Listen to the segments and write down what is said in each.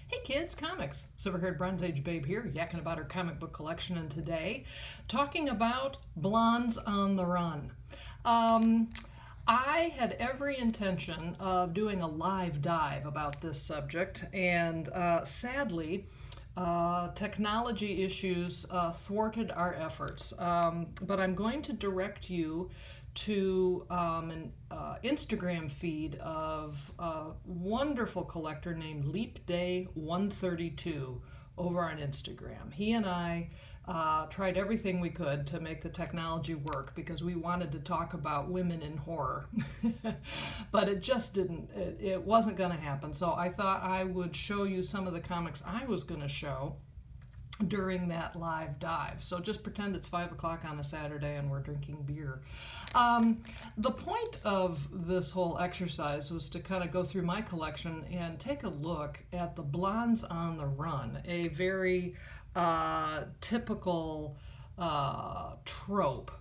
Hey kids, comics. Silver-haired Bronze Age babe here, yakking about her comic book collection, and today talking about Blondes on the Run. Um, I had every intention of doing a live dive about this subject, and sadly, technology issues thwarted our efforts. But I'm going to direct you to an Instagram feed of a wonderful collector named Leap Day 132 over on Instagram. He and I tried everything we could to make the technology work because we wanted to talk about women in horror. But it just didn't, it wasn't going to happen. So I thought I would show you some of the comics I was going to show during that live dive. So just pretend it's 5 o'clock on a Saturday and we're drinking beer. The point of this whole exercise was to kind of go through my collection and take a look at the Blondes on the Run, a very typical trope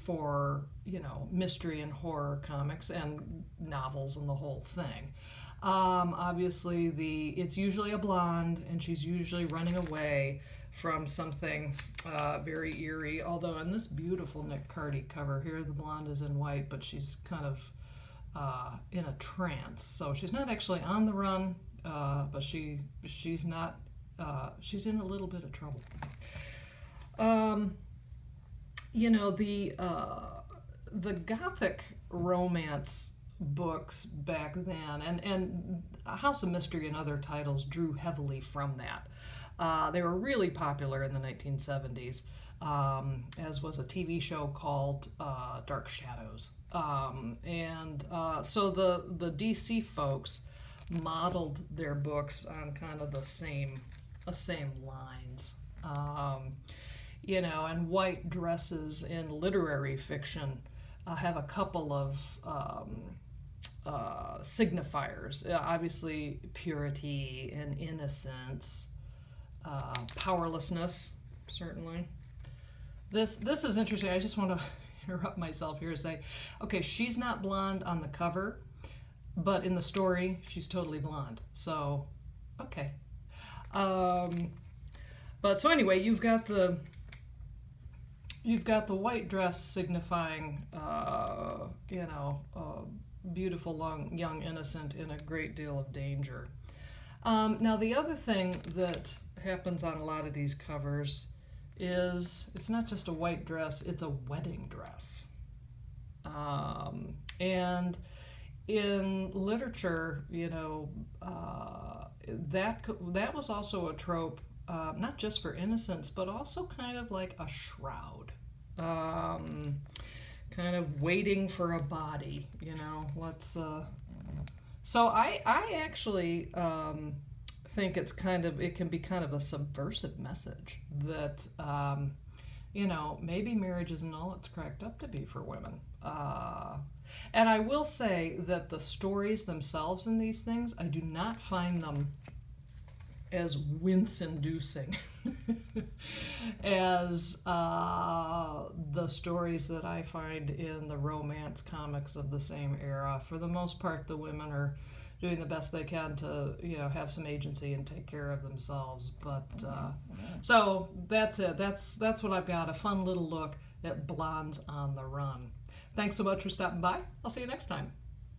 for, mystery and horror comics and novels and the whole thing. Obviously, it's usually a blonde, and she's usually running away from something very eerie. Although in this beautiful Nick Cardy cover here, the blonde is in white, but she's kind of in a trance. So she's not actually on the run, but she's not. She's in a little bit of trouble. The Gothic romance books back then, and House of Mystery and other titles drew heavily from that. They were really popular in the 1970s, as was a TV show called Dark Shadows. So the DC folks modeled their books on kind of the same lines. And white dresses in literary fiction have a couple of signifiers. Obviously, purity and innocence, powerlessness, certainly. This is interesting. I just want to interrupt myself here to say, okay, she's not blonde on the cover, but in the story, she's totally blonde. So, okay. But so anyway, you've got the white dress signifying, beautiful, young innocent in a great deal of danger. Now, the other thing that happens on a lot of these covers is it's not just a white dress, it's a wedding dress. And in literature, that was also a trope, not just for innocence, but also kind of like a shroud. Kind of waiting for a body, So I actually think it can be kind of a subversive message that, maybe marriage isn't all it's cracked up to be for women. And I will say that the stories themselves in these things, I do not find them as wince-inducing as the stories that I find in the romance comics of the same era. For the most part, the women are doing the best they can to, have some agency and take care of themselves. But so that's it. That's what I've got. A fun little look at Blondes on the Run. Thanks so much for stopping by. I'll see you next time.